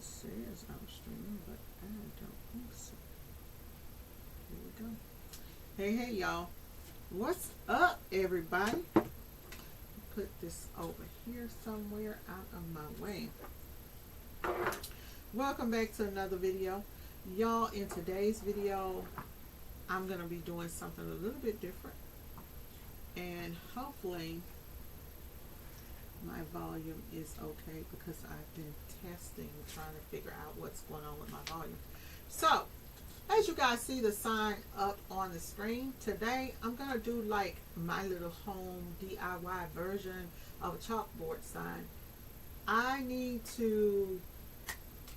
says I'm streaming, but I don't think so. Here we go. Hey, y'all. What's up, everybody? Put this over here somewhere out of my way. Welcome back to another video. Y'all, in today's video, I'm going to be doing something a little bit different. And hopefully, my volume is okay because I've been testing, trying to figure out what's going on with my volume. So, as you guys see the sign up on the screen, today I'm going to do like my little home DIY version of a chalkboard sign.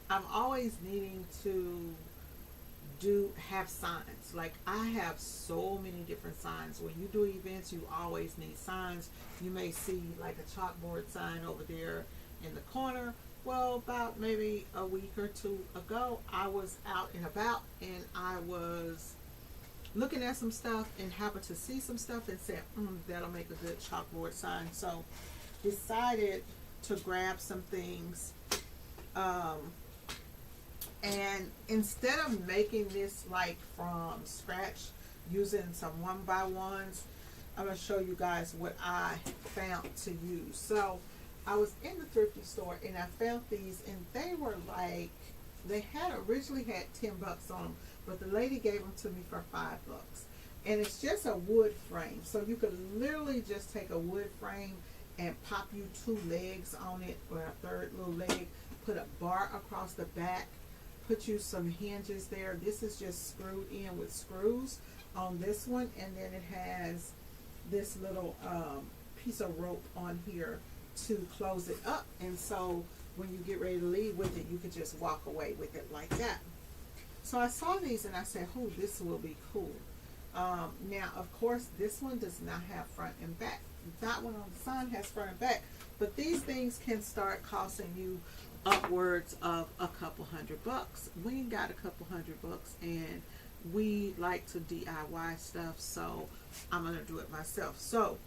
I'm always needing to have signs. Like, I have so many different signs. When you do events, you always need signs. You may see like a chalkboard sign over there in the corner. Well, about maybe a week or two ago, I was out and about and I was looking at some stuff and happened to see some stuff and said, that'll make a good chalkboard sign. So decided to grab some things. And instead of making this like from scratch using some 1x1s, I'm going to show you guys what I found to use. So I was in the thrifty store and I found these, and they were like, they had originally had $10 on them, but the lady gave them to me for $5. And it's just a wood frame. So you could literally just take a wood frame and pop you 2 legs on it, or a third little leg, put a bar across the back, put you some hinges there. This is just screwed in with screws on this one, and then it has this little piece of rope on here to close it up. And so when you get ready to leave with it, you could just walk away with it like that. So I saw these and I said, oh, this will be cool. Now, of course, this one does not have front and back. That one on the sign has front and back, but these things can start costing you upwards of a couple $100. We ain't got a couple $100, and we like to DIY stuff, so I'm gonna do it myself. So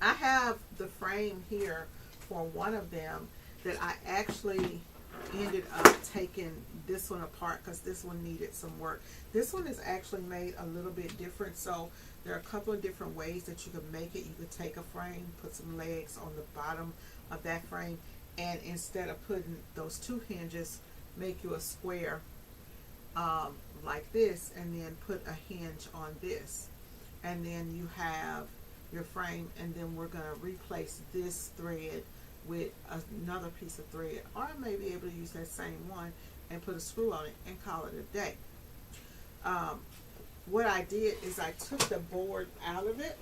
I have the frame here for one of them that I actually ended up taking this one apart because this one needed some work. This one is actually made a little bit different, so there are a couple of different ways that you could make it. You could take a frame, put some legs on the bottom of that frame, and instead of putting those 2 hinges, make you a square like this, and then put a hinge on this, and then you have your frame. And then we're going to replace this thread with another piece of thread, or I may be able to use that same one and put a screw on it and call it a day. What I did is I took the board out of it,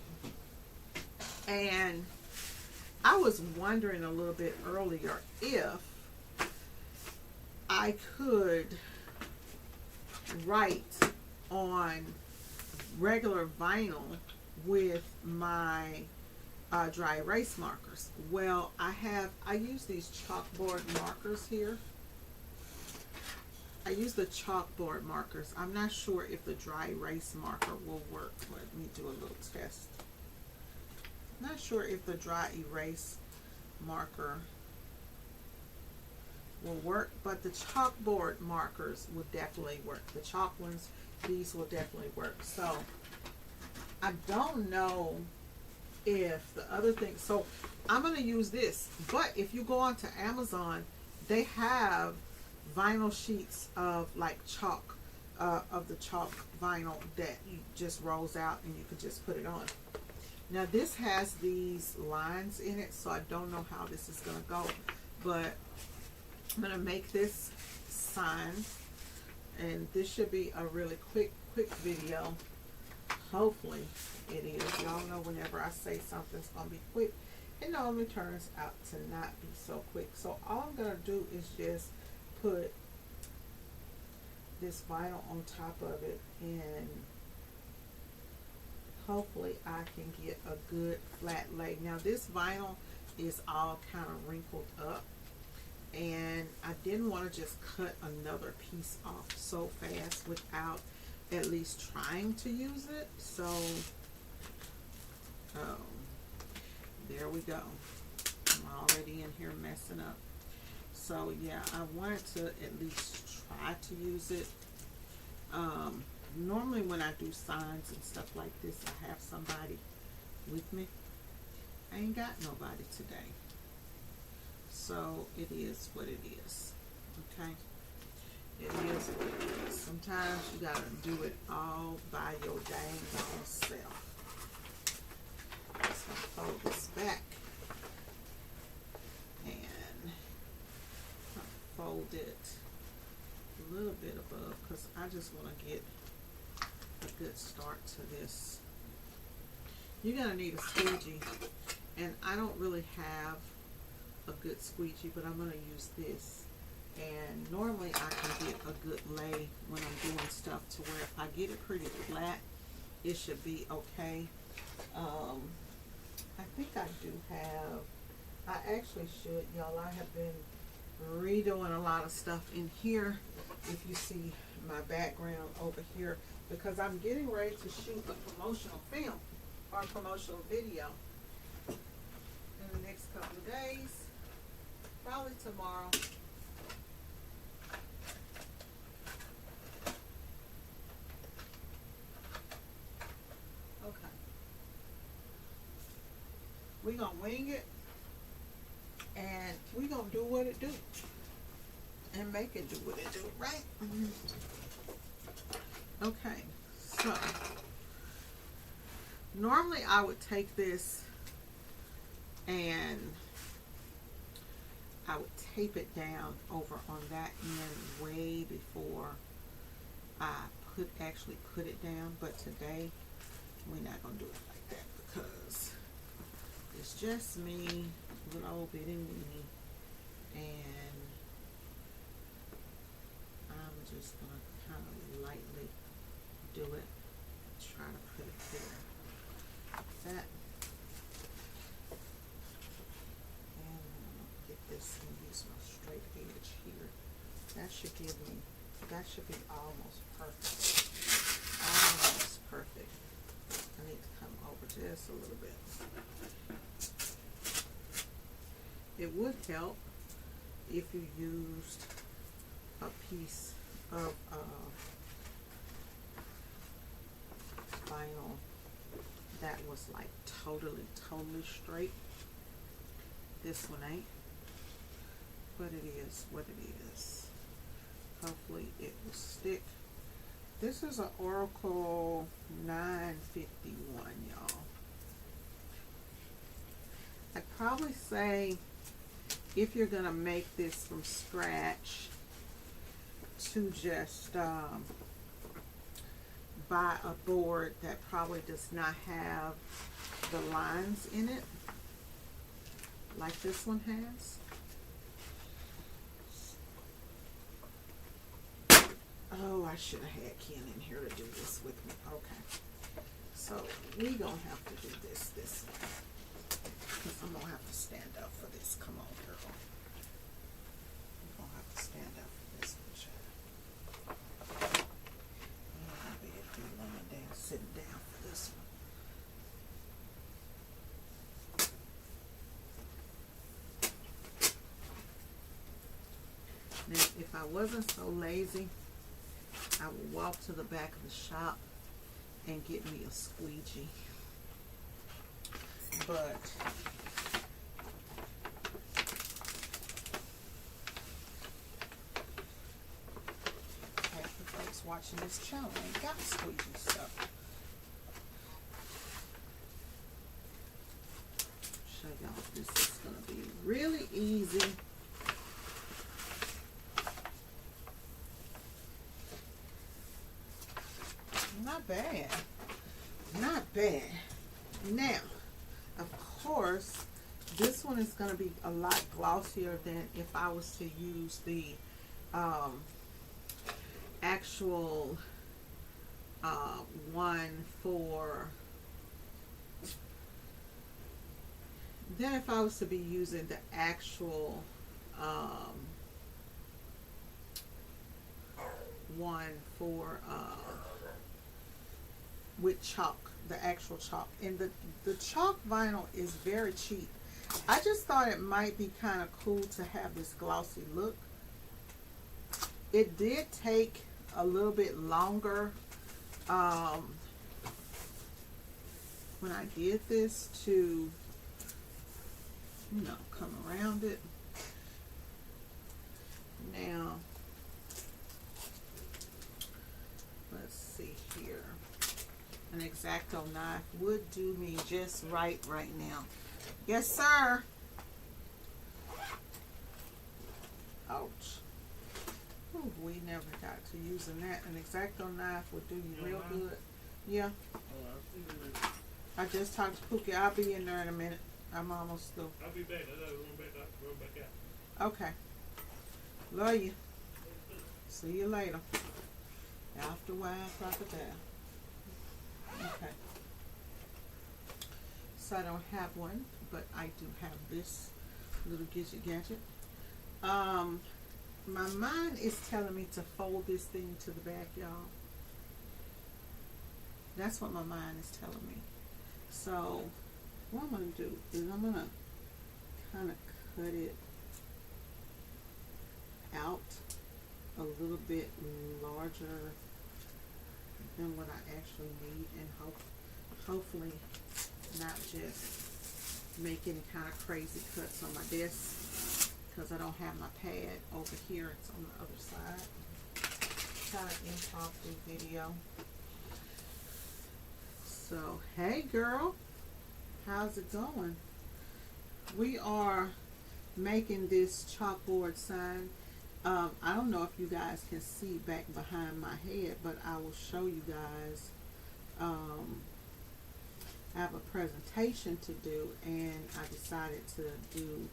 and I was wondering a little bit earlier if I could write on regular vinyl with my dry erase markers. Well, I use these chalkboard markers here. I use the chalkboard markers. I'm not sure if the dry erase marker will work. Let me do a little test. Not sure if the dry erase marker will work, but the chalkboard markers will definitely work. The chalk ones, these will definitely work. So I don't know if the other thing, so I'm going to use this. But if you go onto Amazon, they have vinyl sheets of like chalk, of the chalk vinyl that you just rolls out and you can just put it on. Now this has these lines in it, so I don't know how this is going to go, but I'm going to make this sign, and this should be a really quick video. Hopefully it is. Y'all know whenever I say something's going to be quick, it normally turns out to not be so quick. So all I'm going to do is just put this vinyl on top of it, and hopefully I can get a good flat lay. Now this vinyl is all kind of wrinkled up, and I didn't want to just cut another piece off so fast without at least trying to use it. So there we go. I'm already in here messing up. So yeah, I wanted to at least try to use it. Normally when I do signs and stuff like this, I have somebody with me. I ain't got nobody today. So it is what it is. Okay? It is what it is. Sometimes you gotta do it all by your dang own self. Just gonna fold this back and fold it a little bit above because I just want to get a good start to this. You're gonna need a squeegee, and I don't really have a good squeegee, but I'm gonna use this. And normally I can get a good lay when I'm doing stuff to where if I get it pretty flat, it should be okay. I think I do have, I actually should, y'all. I have been redoing a lot of stuff in here. If you see my background over here, because I'm getting ready to shoot a promotional film or promotional video in the next couple of days, probably tomorrow. Okay. We're gonna wing it and we're gonna do what it do and make it do what it do, right? Okay, so normally I would take this and I would tape it down over on that end way before I actually put it down, but today we're not gonna do it like that because it's just me, little old bitty me, and I'm just gonna kind of lightly do it, try to put it there, that, and I'm gonna get this and use my straight edge here. That should give me, that should be almost perfect. Almost perfect. I need to come over just a little bit. It would help if you used a piece of vinyl that was like totally straight. This one ain't, but it is what it is. Hopefully it will stick. This is an Oracle 951, y'all. I'd probably say if you're gonna make this from scratch, to just buy a board that probably does not have the lines in it like this one has. Oh, I should have had Ken in here to do this with me. Okay, so we gonna have to do this way because I'm gonna have to stand up for this. Come on, girl. I'm gonna have to stand up for this one, child. I'll be able to be laying down, sitting down for this one. Now, if I wasn't so lazy, I would walk to the back of the shop and get me a squeegee. But half the folks watching this channel ain't got squeegee stuff. Show y'all this is gonna be really easy. Not bad. Not bad. Now, of course, this one is going to be a lot glossier than if I was to use the actual one for, then if I was to be using the actual one for with chalk, the actual chalk. And the chalk vinyl is very cheap. I just thought it might be kind of cool to have this glossy look. It did take a little bit longer when I did this to, you know, come around it. Now, let's see here. An X-Acto knife would do me just right now. Yes, sir. Ouch. Ooh, we never got to using that. An X-Acto knife would do you real good. Yeah. I just talked to Pookie. I'll be in there in a minute. I'm almost through. I'll be back. I'll run back out. Okay. Love you. See you later. After wine, crocodile. Okay. So I don't have one, but I do have this little gadget. My mind is telling me to fold this thing to the back, y'all. That's what my mind is telling me. So what I'm going to do is I'm going to kind of cut it out a little bit larger than what I actually need, and hopefully not just make any kind of crazy cuts on my desk, because I don't have my pad over here. It's on the other side. Kind of impromptu video. So, hey girl, how's it going? We are making this chalkboard sign. I don't know if you guys can see back behind my head, but I will show you guys. I have a presentation to do, and I decided to do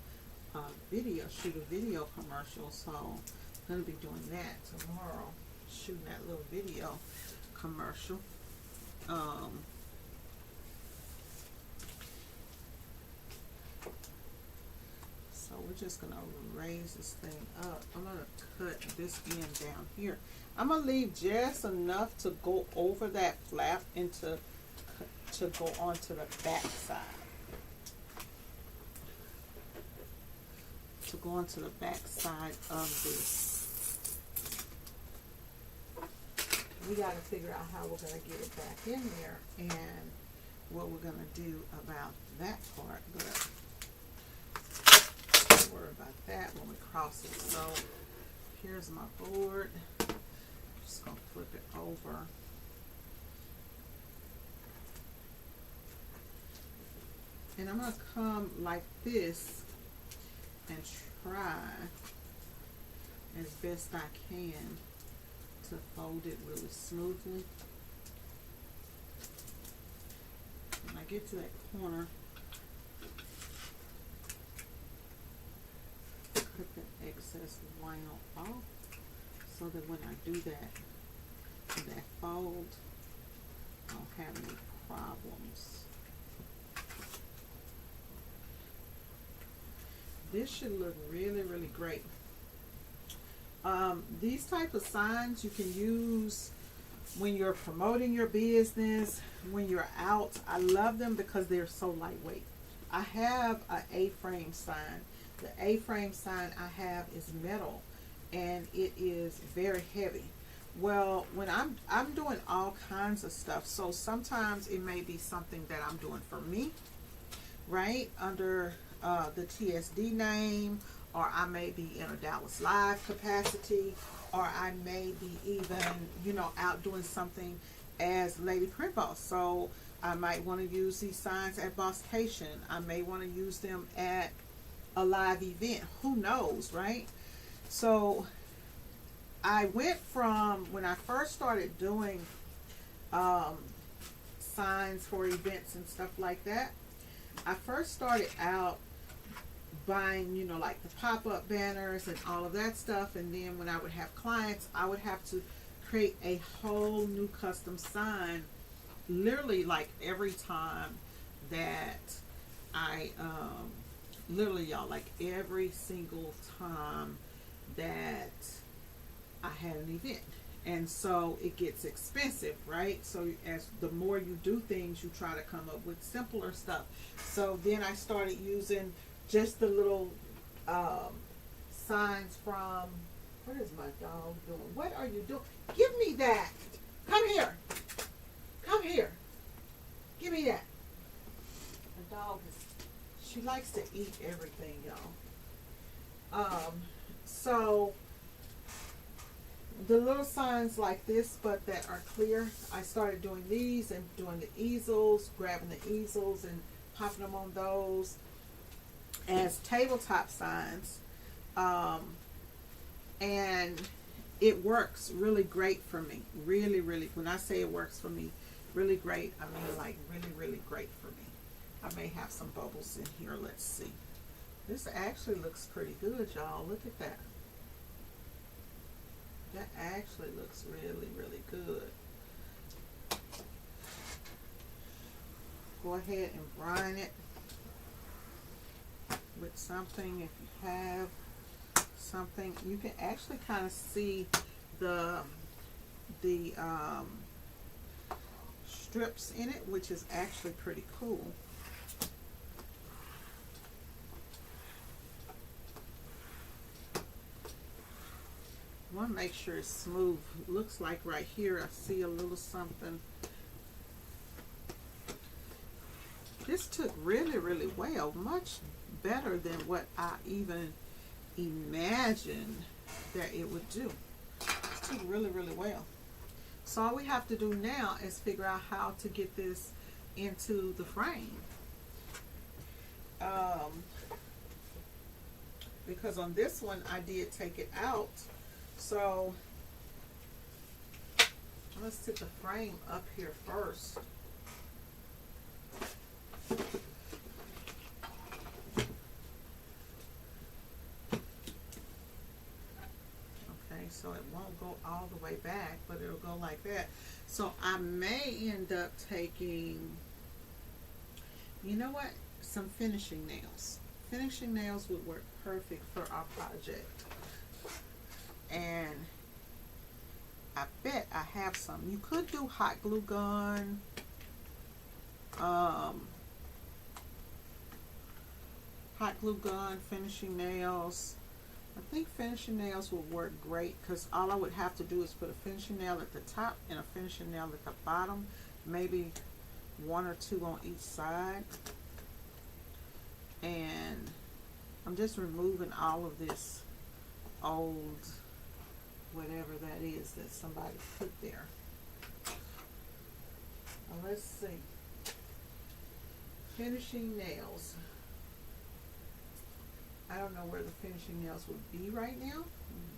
a video, shoot a video commercial. So I'm going to be doing that tomorrow, shooting that little video commercial. So we're just going to raise this thing up. I'm going to cut this end down here. I'm going to leave just enough to go over that flap and to go onto the back side. To go onto the back side of this. We got to figure out how we're going to get it back in there and what we're going to do about that part. But don't worry about that when we cross it. So here's my board. I'm just going to flip it over. And I'm going to come like this and try as best I can to fold it really smoothly. When I get to that corner, cut that excess vinyl off so that when I do that fold, I don't have any problems. This should look really, really great. These type of signs you can use when you're promoting your business, when you're out. I love them because they're so lightweight. I have an A-frame sign. The A-frame sign I have is metal, and it is very heavy. Well, when I'm doing all kinds of stuff, so sometimes it may be something that I'm doing for me, right, under the TSD name, or I may be in a Dallas Live capacity, or I may be even, you know, out doing something as Lady Print Boss. So I might want to use these signs at Bosscation. I may want to use them at a live event. Who knows, right? So I went from, when I first started doing signs for events and stuff like that, I first started out buying, you know, like the pop-up banners and all of that stuff, and then when I would have clients, I would have to create a whole new custom sign, literally like every time that I literally, y'all, like every single time that I had an event. And so it gets expensive, right? So as the more you do things, you try to come up with simpler stuff. So then I started using just the little signs from, what is my dog doing? What are you doing? Give me that. Come here. Come here. Give me that. The dog is, she likes to eat everything, y'all. So the little signs like this, but that are clear, I started doing these and doing the easels, grabbing the easels and popping them on those as tabletop signs. And it works really great for me. Really, really, when I say it works for me, really great, I mean like really, really great for me. I may have some bubbles in here. Let's see. This actually looks pretty good, y'all. Look at that. That actually looks really, really good. Go ahead and brine it with something. If you have something, you can actually kind of see the strips in it, which is actually pretty cool. I want to make sure it's smooth. Looks like right here I see a little something. This took really, really well, much better than what I even imagined that it would do. It took really, really well. So all we have to do now is figure out how to get this into the frame. Because on this one I did take it out. So let's set the frame up here first. Okay, so it won't go all the way back, but it'll go like that. So I may end up taking, you know what, some finishing nails. Finishing nails would work perfect for our project. And I bet I have some. You could do hot glue gun. Hot glue gun, finishing nails. I think finishing nails will work great because all I would have to do is put a finishing nail at the top and a finishing nail at the bottom. Maybe one or two on each side. And I'm just removing all of this old whatever that is that somebody put there. Now let's see. Finishing nails. I don't know where the finishing nails would be right now,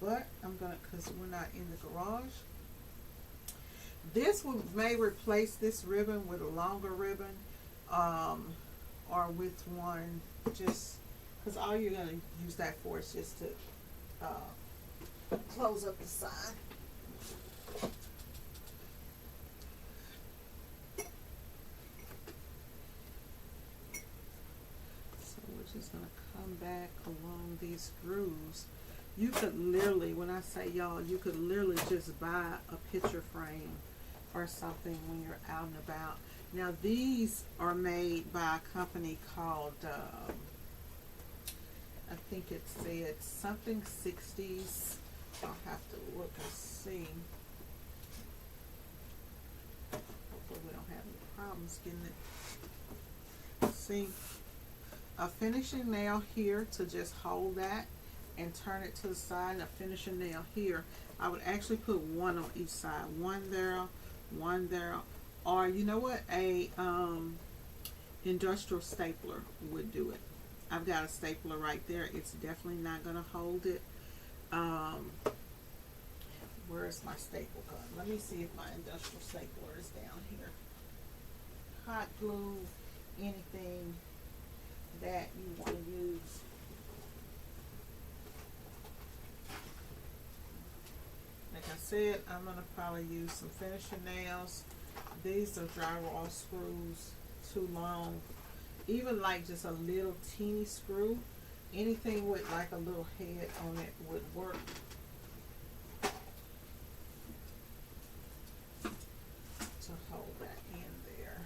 but I'm gonna, because we're not in the garage. This one may replace this ribbon with a longer ribbon, or with one just, because all you're gonna use that for is just to close up the side. So we're just gonna come back along these grooves. You could literally, when I say y'all, you could literally just buy a picture frame or something when you're out and about. Now these are made by a company called I think it said something 60s. I'll have to look and see. Hopefully we don't have any problems getting it. See, a finishing nail here to just hold that and turn it to the side, and a finishing nail here. I would actually put one on each side. One there, or you know what? A industrial stapler would do it. I've got a stapler right there. It's definitely not going to hold it. Where is my staple gun? Let me see if my industrial stapler is down here. Hot glue, anything that you want to use. Like I said, I'm going to probably use some finishing nails. These are drywall screws, too long. Even like just a little teeny screw, anything with like a little head on it would work. To hold that in there.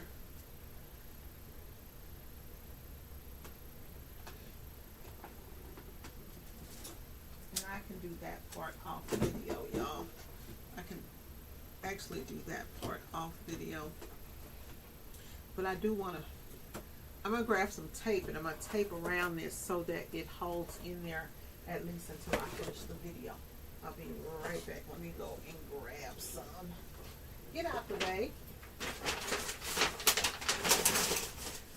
part off video, y'all. I can actually do that part off video. But I do want to, I'm going to grab some tape and I'm going to tape around this so that it holds in there at least until I finish the video. I'll be right back. Let me go and grab some. Get out the way.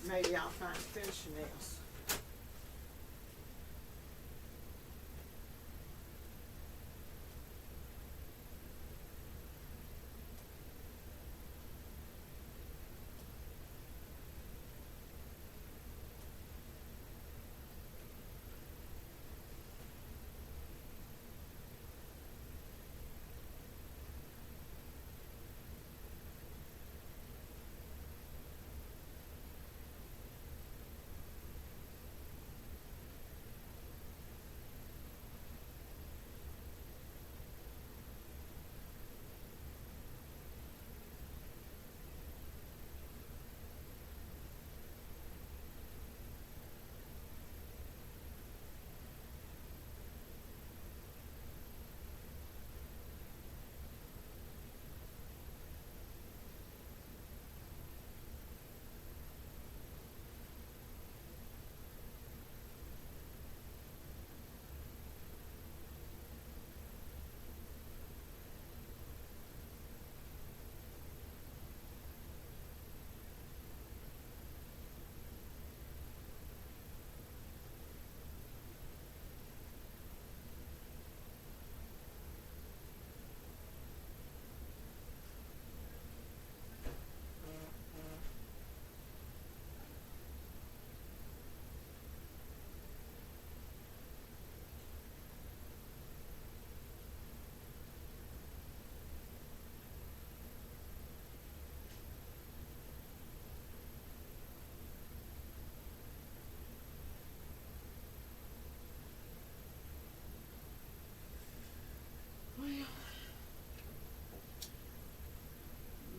Maybe I'll find finishing nails.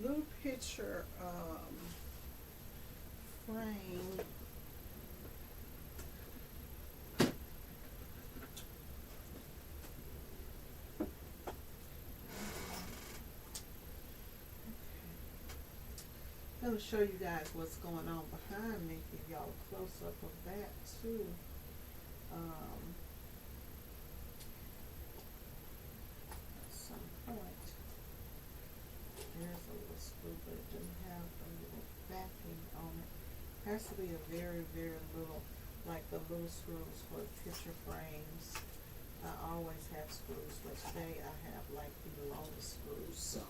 Little picture frame. I'm going to show you guys what's going on behind me. Give y'all a close up of that too. At some point, there's a little screw, but it doesn't have a little backing on it. Has to be a very, very little, like the little screws for picture frames. I always have screws, but today I have like the longest screws, so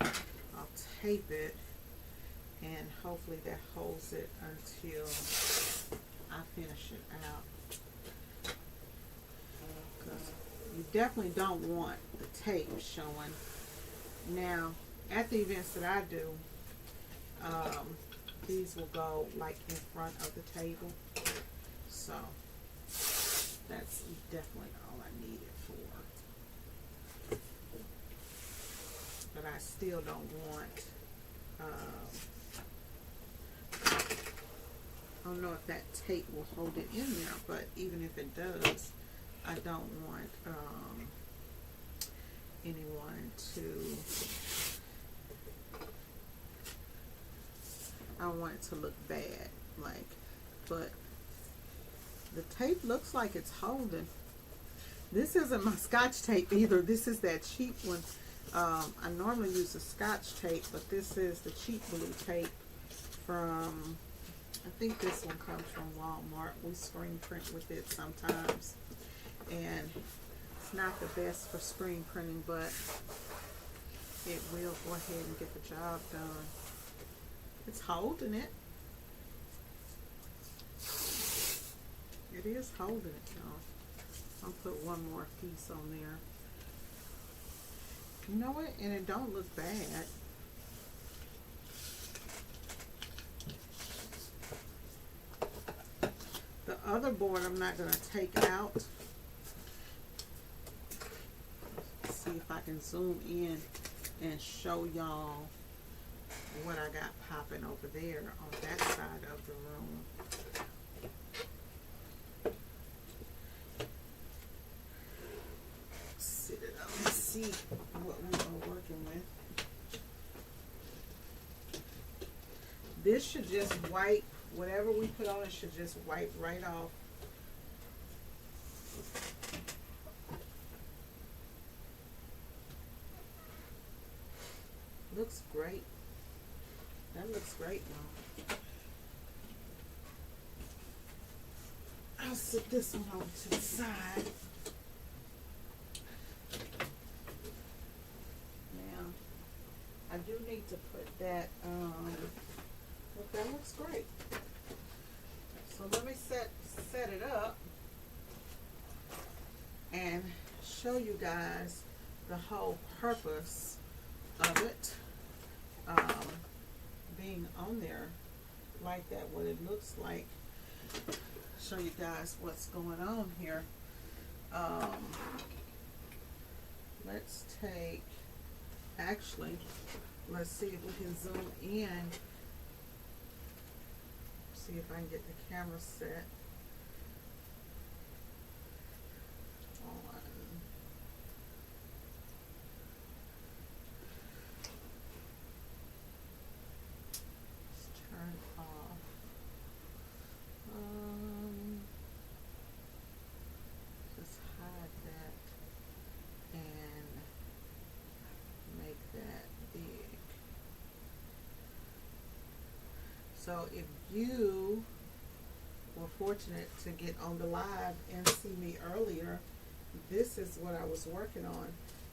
I'll tape it and hopefully that holds it until I finish it out. Because you definitely don't want the tape showing. Now, at the events that I do, these will go like in front of the table. So that's definitely all I need it for. But I still don't want, I don't know if that tape will hold it in there, but even if it does, I don't want anyone to, I don't want it to look bad, like, but the tape looks like it's holding. This isn't my Scotch tape either. This is that cheap one. I normally use the Scotch tape, but this is the cheap blue tape from, I think this one comes from Walmart. We screen print with it sometimes. And it's not the best for screen printing, but it will go ahead and get the job done. It's holding it. It is holding it, y'all. I'll put one more piece on there. You know what? And it don't look bad. The other board I'm not going to take out. Let's see if I can zoom in and show y'all what I got popping over there on that side of the room. see what we are working with. This should just wipe, whatever we put on it should just wipe right off. Looks great. That looks great now. I'll set this one over to the side. Now, I do need to put that, but that looks great. So let me set it up and show you guys the whole purpose of it being on there like that, what it looks like. Show you guys what's going on here. Let's take, actually, let's see if we can zoom in, see if I can get the camera set on. Let's turn off. Just hide that and make that big. So if you were fortunate to get on the live and see me earlier, this is what I was working on.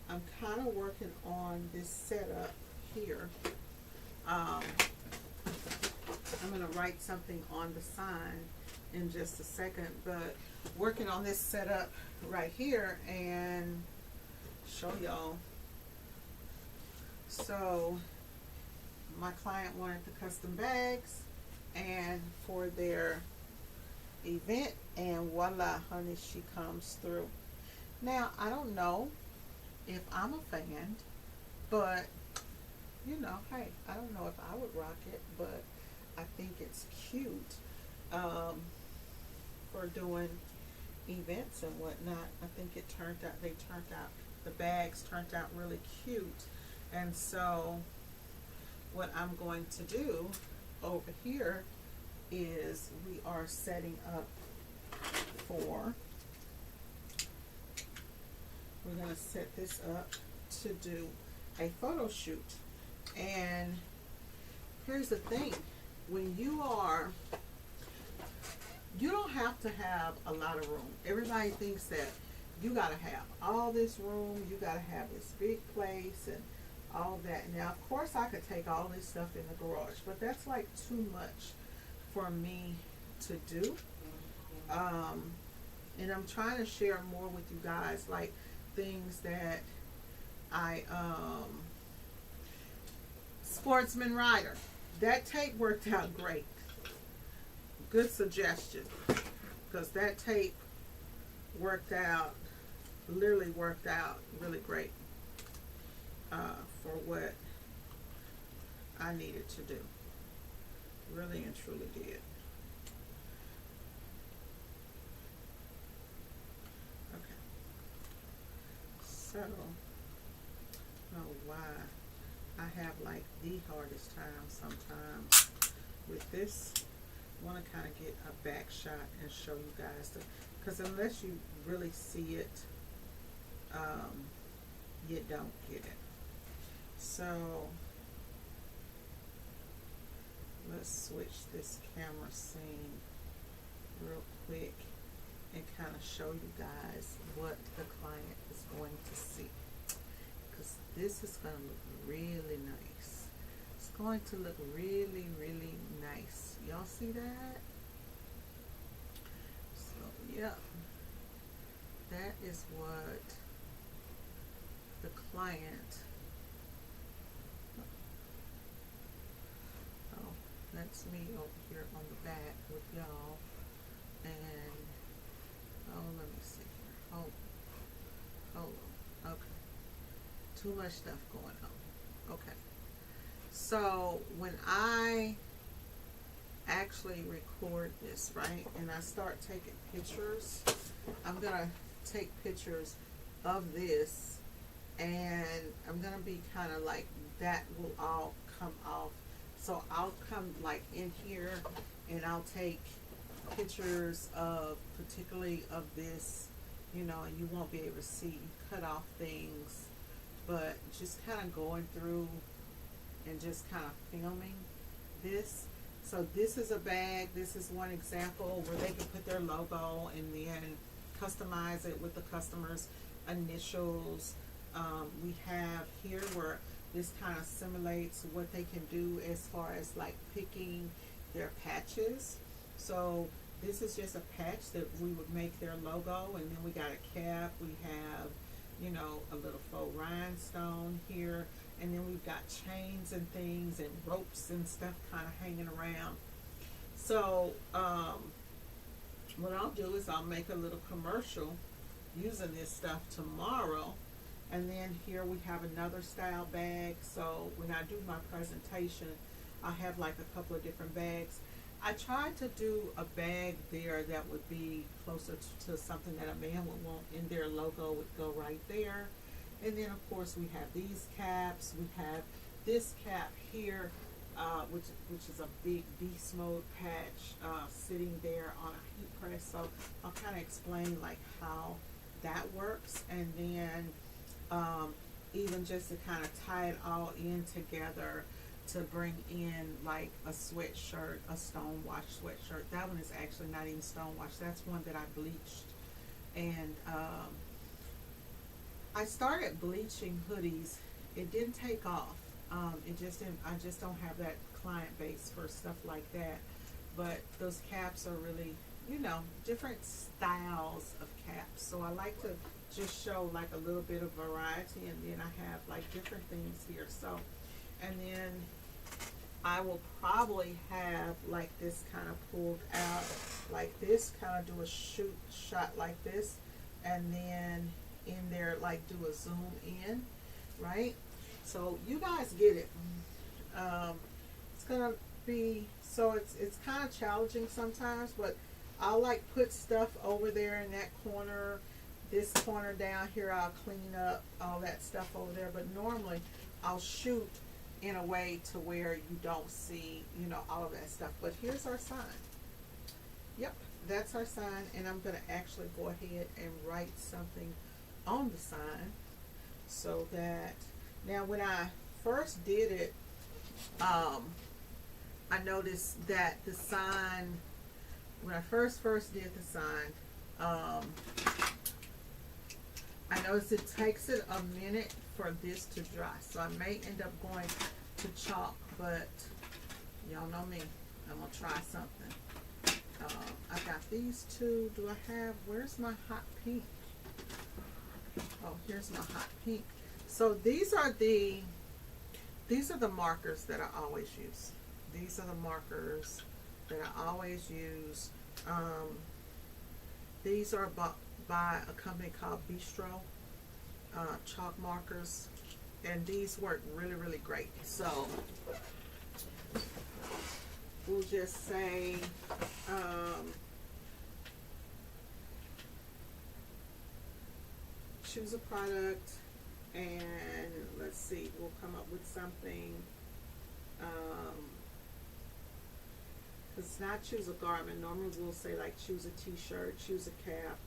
I'm kind of working on this setup here. I'm going to write something on the sign in just a second, but working on this setup right here and show y'all. So my client wanted the custom bags and for their event, and voila, honey, she comes through. Now, I don't know if I'm a fan, but you know, hey, I don't know if I would rock it, but I think it's cute for doing events and whatnot. I think it turned out, the bags turned out really cute. And so what I'm going to do over here is we are setting up for, we're going to set this up to do a photo shoot. And here's the thing, when you don't have to have a lot of room. Everybody thinks that you gotta have all this room, you gotta have this big place and all that. Now, of course, I could take all this stuff in the garage, but that's like too much for me to do. And I'm trying to share more with you guys, like things that I, Sportsman Rider, that tape worked out great. Good suggestion, because that tape worked out, literally worked out really great for what I needed to do. Really and truly did. Okay. So, I don't know why I have like the hardest time sometimes with this. I want to kind of get a back shot and show you guys, because unless you really see it, you don't get it. So let's switch this camera scene real quick and kind of show you guys what the client is going to see, because this is going to look really nice. It's going to look really, really nice. Y'all see that? So, yeah. That is what the client, oh, that's me over here on the back with y'all. And, oh, let me see here. Hold on. Okay. Too much stuff going on. Okay. So when I actually record this, right, and I start taking pictures, I'm gonna take pictures of this and I'm gonna be kind of like, that will all come off. So I'll come like in here and I'll take pictures of, particularly of this, you know, and you won't be able to see, cut off things, but just kind of going through and just kind of filming this. So this is a bag. This is one example where they can put their logo and then customize it with the customer's initials. We have here where this kind of simulates what they can do as far as like picking their patches. So this is just a patch that we would make their logo, and then we got a cap. We have, you know, a little faux rhinestone here, and then we've got chains and things and ropes and stuff kind of hanging around. So what I'll do is I'll make a little commercial using this stuff tomorrow. And then here we have another style bag. So when I do my presentation, I have like a couple of different bags. I tried to do a bag there that would be closer to something that a man would want, and their logo would go right there. And then of course we have these caps. We have this cap here, which is a big beast mode patch sitting there on a heat press. So I'll kind of explain like how that works, and then even just to kind of tie it all in together to bring in like a sweatshirt, a stone wash sweatshirt. That one is actually not even stone wash. That's one that I bleached. And I started bleaching hoodies. It didn't take off. It just didn't, I just don't have that client base for stuff like that. But those caps are really, you know, different styles of caps. So I like to just show like a little bit of variety, and then I have like different things here. So, and then I will probably have like this kind of pulled out like this, kind of do a shot like this, and then in there like do a zoom in, right? So you guys get it. It's gonna be, so it's kind of challenging sometimes, but I'll like put stuff over there in that corner. This corner down here, I'll clean up all that stuff over there. But normally, I'll shoot in a way to where you don't see, you know, all of that stuff. But here's our sign. Yep, that's our sign. And I'm going to actually go ahead and write something on the sign so that, now when I first did it, I noticed that the sign, when I first did the sign, I noticed it takes it a minute for this to dry. So I may end up going to chalk, but y'all know me. I'm going to try something. I got these two. Do I have, where's my hot pink? Oh, here's my hot pink. So these are the markers that I always use. These are the markers that I always use. These are by a company called Bistro chalk markers, and these work really, really great. So we'll just say choose a product, and let's see, we'll come up with something. It's not choose a garment. Normally we'll say like choose a t-shirt, choose a cap.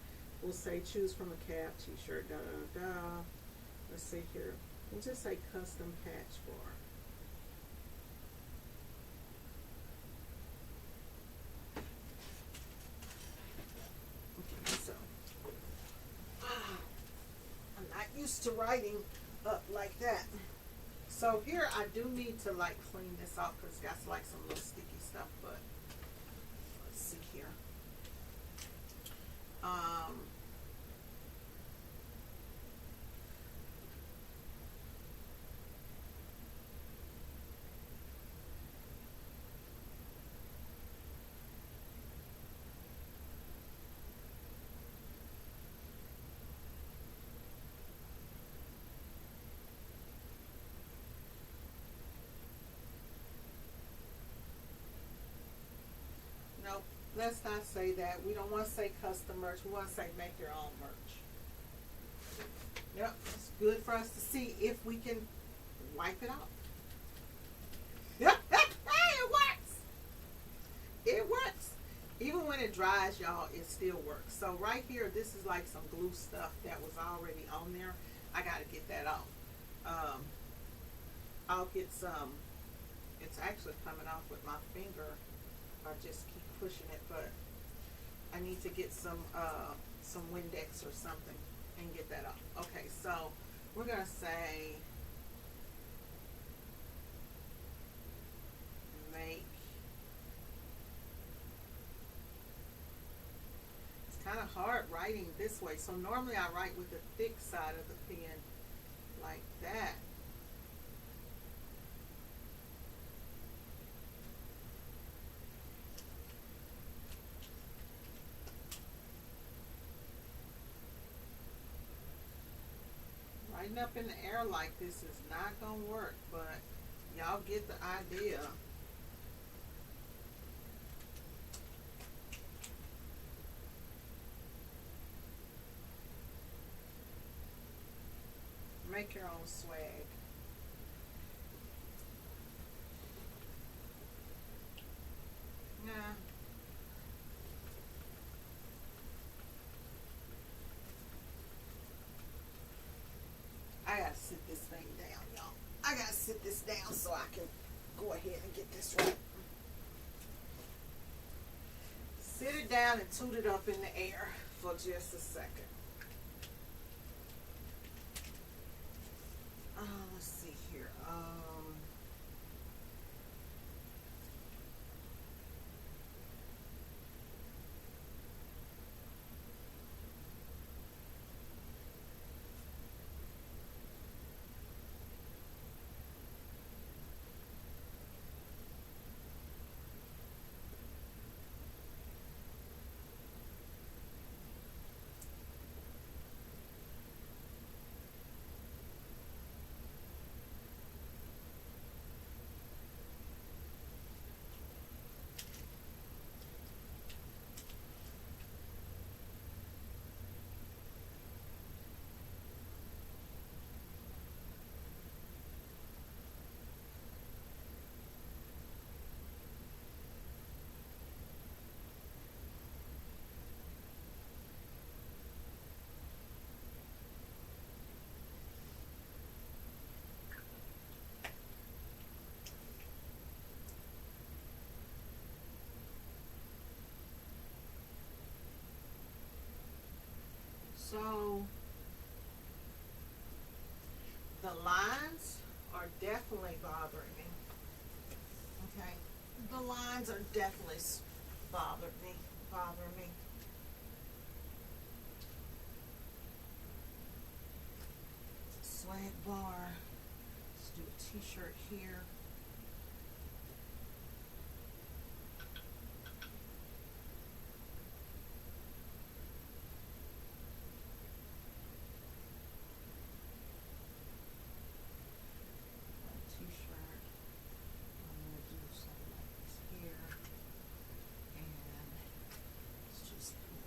We'll say choose from a cap, t-shirt, da da da. Let's see here. We'll just say custom patch for. Okay, so I'm not used to writing up like that. So here I do need to like clean this off because it's got like some little sticky stuff, but let's see here. Nope, let's not say that. We don't want to say custom merch. We want to say make your own merch. Yep, it's good for us to see if we can wipe it off. It works. It works. Even when it dries, y'all, it still works. So right here, this is like some glue stuff that was already on there. I gotta get that off. I'll get some. It's actually coming off with my finger. I just keep pushing it, but I need to get some Windex or something and get that off. Okay, so we're gonna say make. It's kind of hard writing this way. So normally I write with the thick side of the pen like that. Writing up in the air like this is not gonna work, but y'all get the idea. Make your own swag. Nah. I gotta sit this thing down, y'all. I gotta sit this down so I can go ahead and get this right. Sit it down and toot it up in the air for just a second. Let's see here. So the lines are definitely bothering me. Okay, the lines are definitely bothering me. Swag bar. Let's do a t-shirt here. T-shirt. I'm gonna do something like this here, and let's just put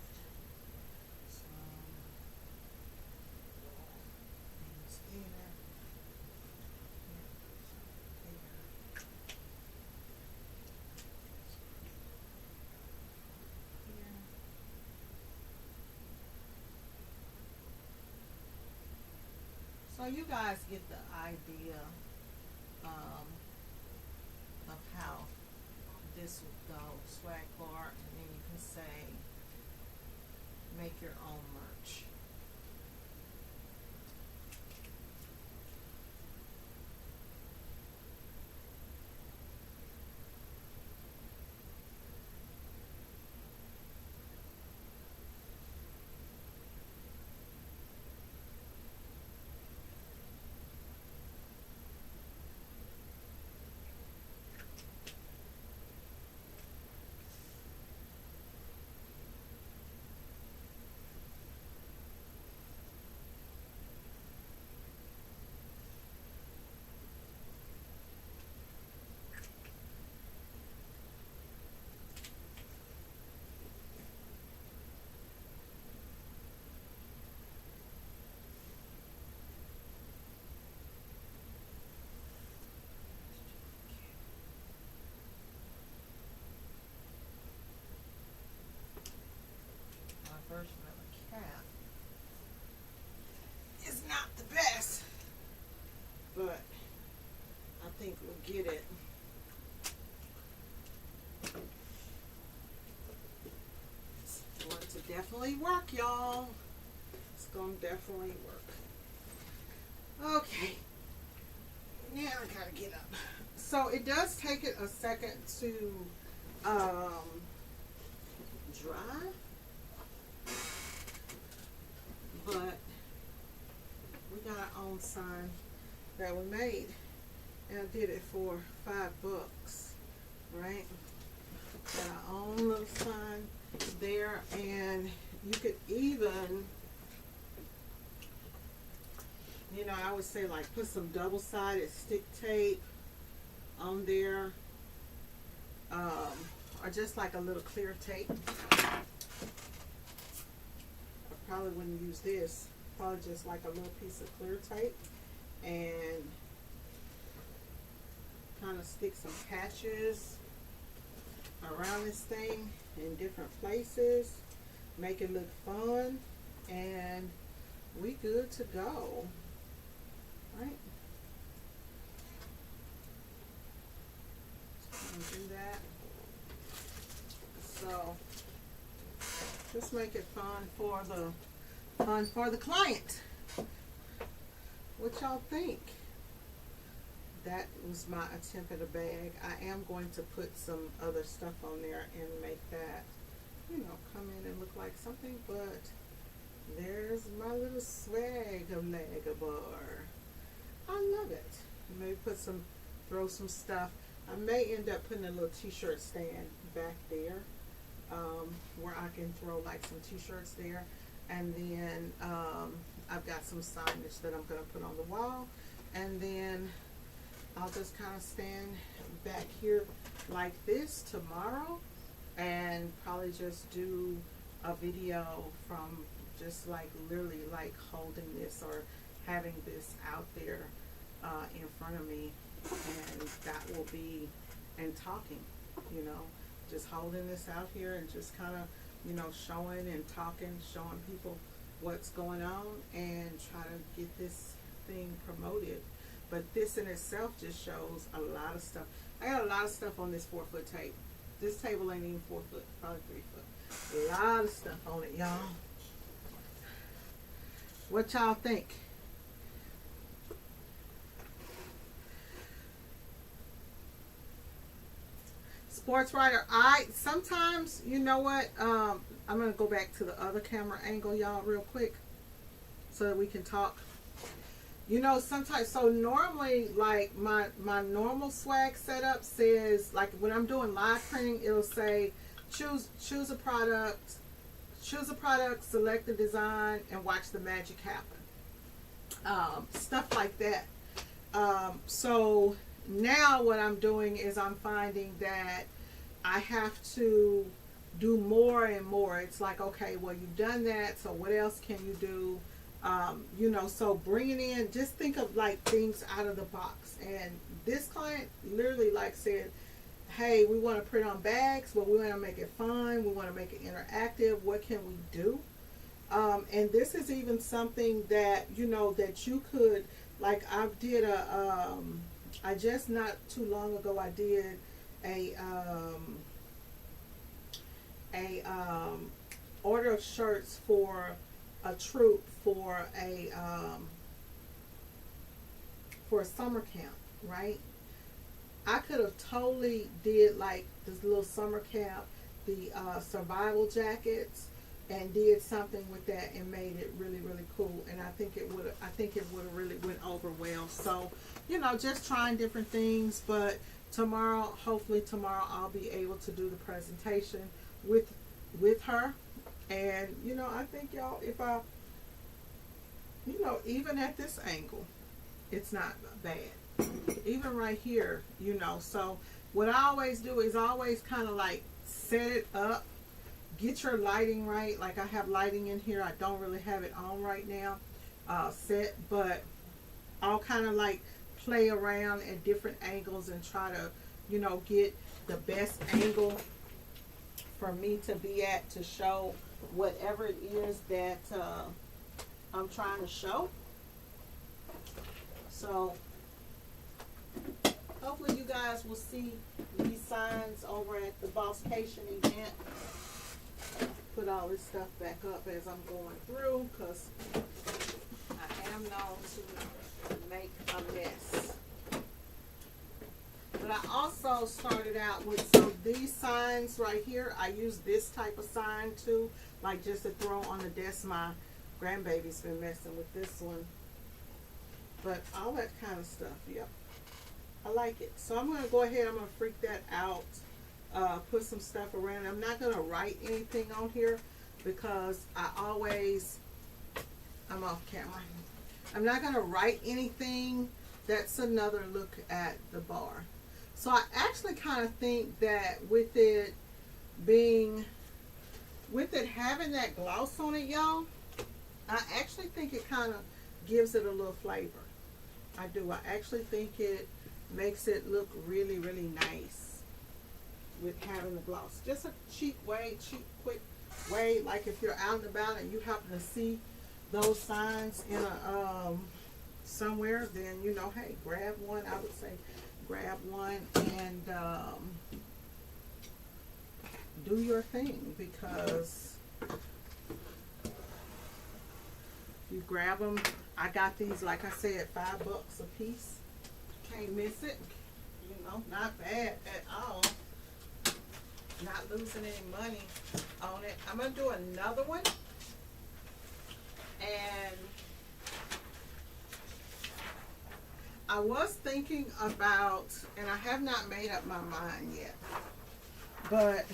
some things there. So you guys get the idea of how this would go. Swag bar, and then you can say make your own merch. definitely work, y'all. It's gonna definitely work. Okay. Now I gotta get up. So it does take it a second to dry, but we got our own sign that we made, and I did it for $5, right? Got our own little sign there, and you could even, you know, I would say like put some double-sided stick tape on there, or just like a little clear tape. I probably wouldn't use this, probably just like a little piece of clear tape, and kind of stick some patches around this thing in different places, make it look fun, and we good to go, right? Do that. So just make it fun for the client. What y'all think? That was my attempt at a bag. I am going to put some other stuff on there and make that, you know, come in and look like something, but there's my little swag of Lagabar. I love it. Maybe throw some stuff. I may end up putting a little t-shirt stand back there, where I can throw like some t-shirts there, and then I've got some signage that I'm going to put on the wall, and then I'll just kind of stand back here like this tomorrow and probably just do a video from just like literally like holding this or having this out there in front of me, and that will be, and talking, you know, just holding this out here and just kind of, you know, showing and talking, showing people what's going on and try to get this thing promoted. But this in itself just shows a lot of stuff. I got a lot of stuff on this 4-foot tape. This table ain't even 4 foot, probably 3 foot. A lot of stuff on it, y'all. What y'all think? Sports writer, sometimes, you know what, I'm going to go back to the other camera angle, y'all, real quick, so that we can talk. You know, sometimes, so normally, like, my normal swag setup says, like, when I'm doing live printing, it'll say, choose a product, select the design, and watch the magic happen. Stuff like that. So now what I'm doing is I'm finding that I have to do more and more. It's like, okay, well, you've done that, so what else can you do? You know, so bringing in, just think of like things out of the box. And this client literally like said, hey, we want to print on bags, but we want to make it fun. We want to make it interactive. What can we do? And this is even something that, you know, that you could, like I did I just not too long ago, I did a order of shirts for a troop for a summer camp, right? I could have totally did like this little summer camp, the survival jackets, and did something with that and made it really, really cool. And I think it would have really went over well. So, you know, just trying different things. But hopefully tomorrow I'll be able to do the presentation with her. And, you know, I think, y'all, if I, you know, even at this angle, it's not bad. Even right here, you know. So what I always do is always kind of like set it up, get your lighting right. Like I have lighting in here. I don't really have it on right now, but I'll kind of like play around at different angles and try to, you know, get the best angle for me to be at to show whatever it is that I'm trying to show. So hopefully you guys will see these signs over at the Bosscation event. put all this stuff back up as I'm going through, because I am known to make a mess. But I also started out with some of these signs right here. I use this type of sign too, like just to throw on the desk. My grandbaby's been messing with this one. But all that kind of stuff, yep. I like it. So I'm going to go ahead, I'm going to freak that out. Put some stuff around. I'm not going to write anything on here because I'm off camera. I'm not going to write anything. That's another look at the bar. So I actually kind of think that with it having that gloss on it, y'all, I actually think it kind of gives it a little flavor. I do. I actually think it makes it look really, really nice with having the gloss. Just a cheap, quick way. Like if you're out and about and you happen to see those signs in a somewhere, then you know, hey, grab one. I would say grab one and do your thing, because you grab them. I got these, like I said, $5 a piece. Can't miss it. You know, not bad at all. Not losing any money on it. I'm going to do another one. And I was thinking about, and I have not made up my mind yet, but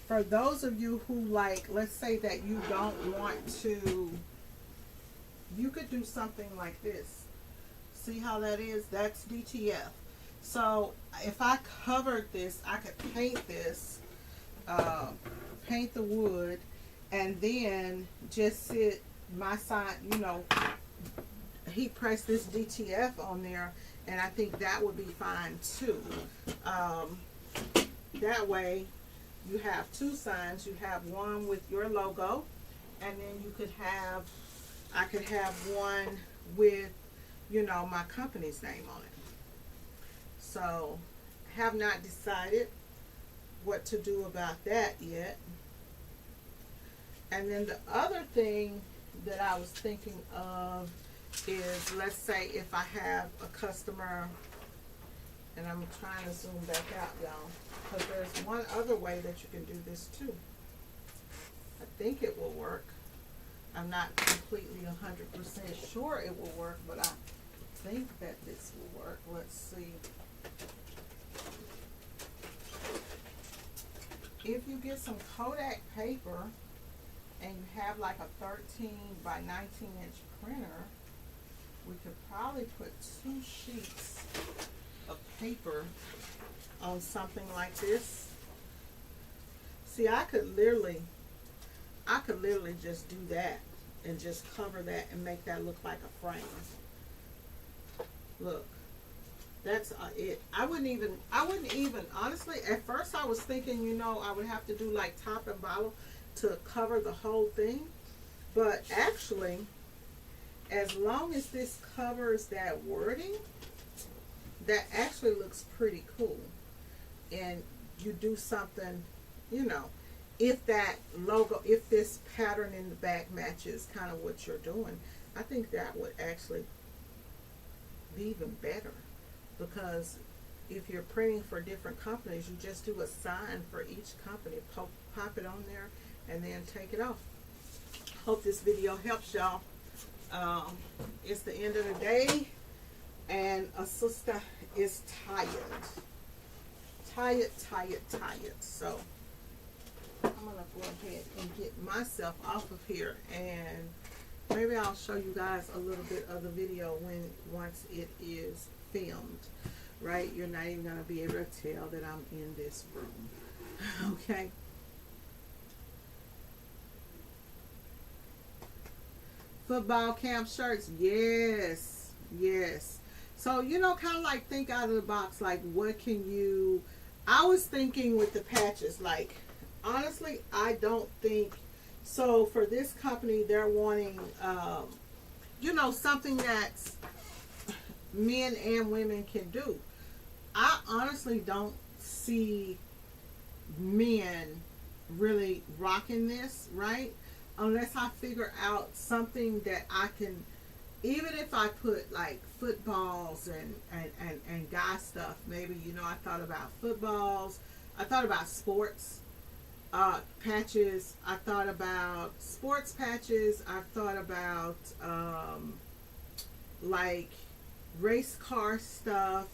for those of you who, like, let's say that you don't want to, you could do something like this. See how that is? That's DTF. So if I covered this, I could paint this, paint the wood, and then just sit my side, you know, heat press this DTF on there, and I think that would be fine too. That way you have two signs. You have one with your logo, and then you could have, I could have one with, you know, my company's name on it. So have not decided what to do about that yet. And then the other thing that I was thinking of is, let's say if I have a customer, and I'm trying to zoom back out, y'all, because there's one other way that you can do this too. I think it will work. I'm not completely 100% sure it will work, but I think that this will work. Let's see. If you get some Kodak paper and you have like a 13 by 19 inch printer, we could probably put 2 sheets of paper on something like this. See, I could literally just do that and just cover that and make that look like a frame. Look, that's it. I wouldn't even, honestly, at first I was thinking, you know, I would have to do like top and bottom to cover the whole thing. But actually, as long as this covers that wording, that actually looks pretty cool. And you do something, you know, if that logo, if this pattern in the back matches kind of what you're doing, I think that would actually be even better. Because if you're printing for different companies, you just do a sign for each company, pop it on there, and then take it off. Hope this video helps y'all. It's the end of the day, and a sister is tired. So I'm gonna go ahead and get myself off of here, and maybe I'll show you guys a little bit of the video once it is filmed. Right? You're not even gonna be able to tell that I'm in this room. Okay. Football camp shirts, yes. So, you know, kind of like think out of the box, like what can you, I was thinking with the patches, like honestly, I don't think, so for this company, they're wanting, you know, something that's men and women can do. I honestly don't see men really rocking this, right? Unless I figure out something that I can, even if I put like footballs and guy stuff, maybe, you know, I thought about footballs, I thought about sports patches, I thought about sports patches, I've thought about like race car stuff,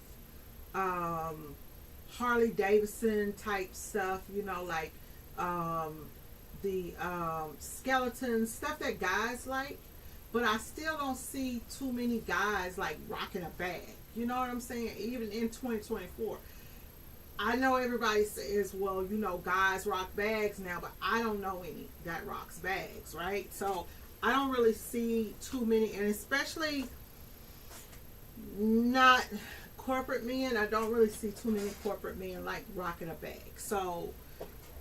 Harley Davidson type stuff, you know, like the skeleton stuff that guys like, but I still don't see too many guys like rocking a bag. You know what I'm saying? Even in 2024. I know everybody says, well, you know, guys rock bags now, but I don't know any that rocks bags, right? So I don't really see too many, and especially not corporate men. I don't really see too many corporate men like rocking a bag. So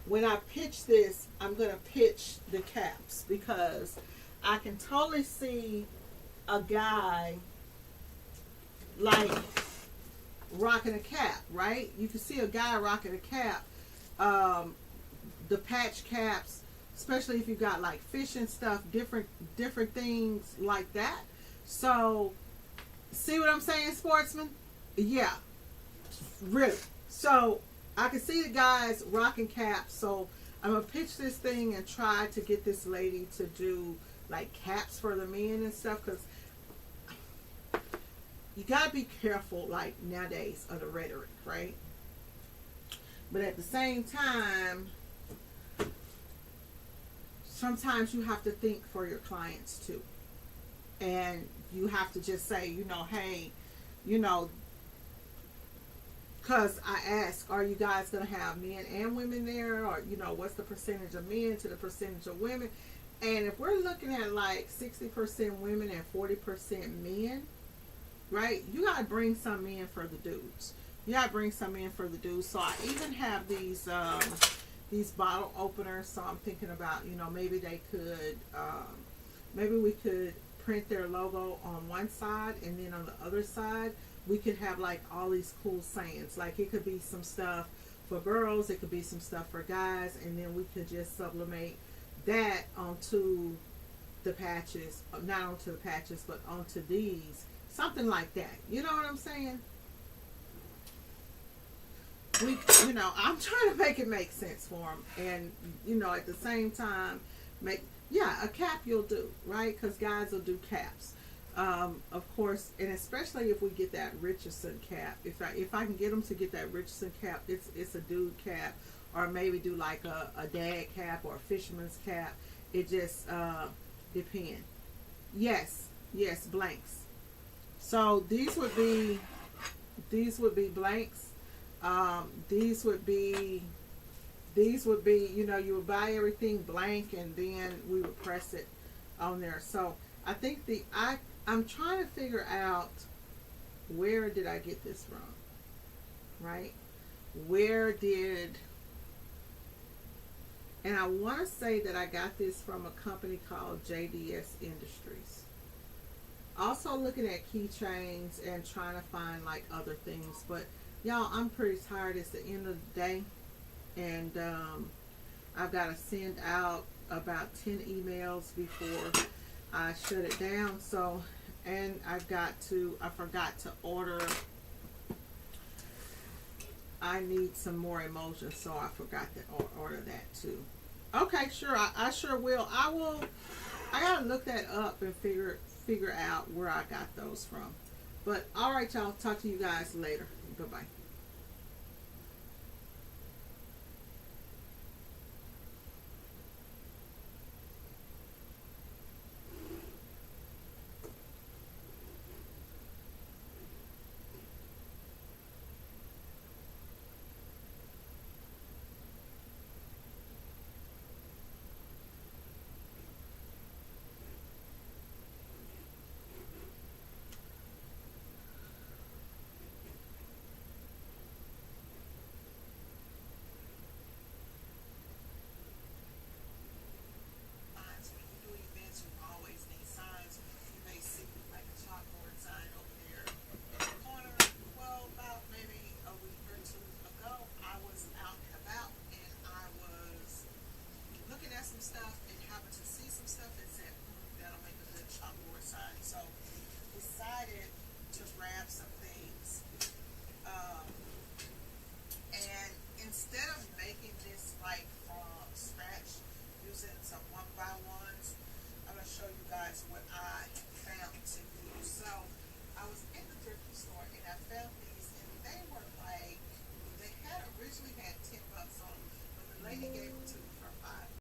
when I pitch this, I'm going to pitch the caps because I can totally see a guy like rocking a cap, right? You can see a guy rocking a cap. The patch caps, especially if you got like fishing stuff, different things like that. So, see what I'm saying, sportsman? Yeah, really. So I can see the guys rocking caps. So I'm gonna pitch this thing and try to get this lady to do like caps for the men and stuff, because you gotta be careful, like nowadays, of the rhetoric, right? But at the same time, sometimes you have to think for your clients too, and you have to just say, you know, hey, you know, because I ask, are you guys going to have men and women there? Or, you know, what's the percentage of men to the percentage of women? And if we're looking at like 60% women and 40% men, right, you got to bring some in for the dudes. You got to bring some in for the dudes. So I even have these bottle openers. So I'm thinking about, you know, maybe they could, maybe we could print their logo on one side, and then on the other side we could have like all these cool sayings. Like it could be some stuff for girls, it could be some stuff for guys, and then we could just sublimate that onto the patches, not onto the patches, but onto these, something like that. You know what I'm saying? We, you know, I'm trying to make it make sense for them, and you know, at the same time, make, yeah, a cap you'll do, right? Because guys will do caps. Of course, and especially if we get that Richardson cap, if I can get them to get that Richardson cap, it's a dude cap, or maybe do like a dad cap or a fisherman's cap. It just depends. Yes, blanks. So these would be blanks. These would be, you know, you would buy everything blank, and then we would press it on there. So I think I'm trying to figure out, where did I get this from, right? And I want to say that I got this from a company called JDS Industries. Also looking at keychains and trying to find like other things, but y'all, I'm pretty tired. It's the end of the day, and I've got to send out about 10 emails before I shut it down. So, and I forgot to order, I need some more emojis, so I forgot to order that too. Okay, sure, I sure will. I gotta look that up and figure out where I got those from. But all right, y'all, talk to you guys later. Bye-bye. guys what I found to use. So I was in the thrift store and I found these, and they were like, they had originally had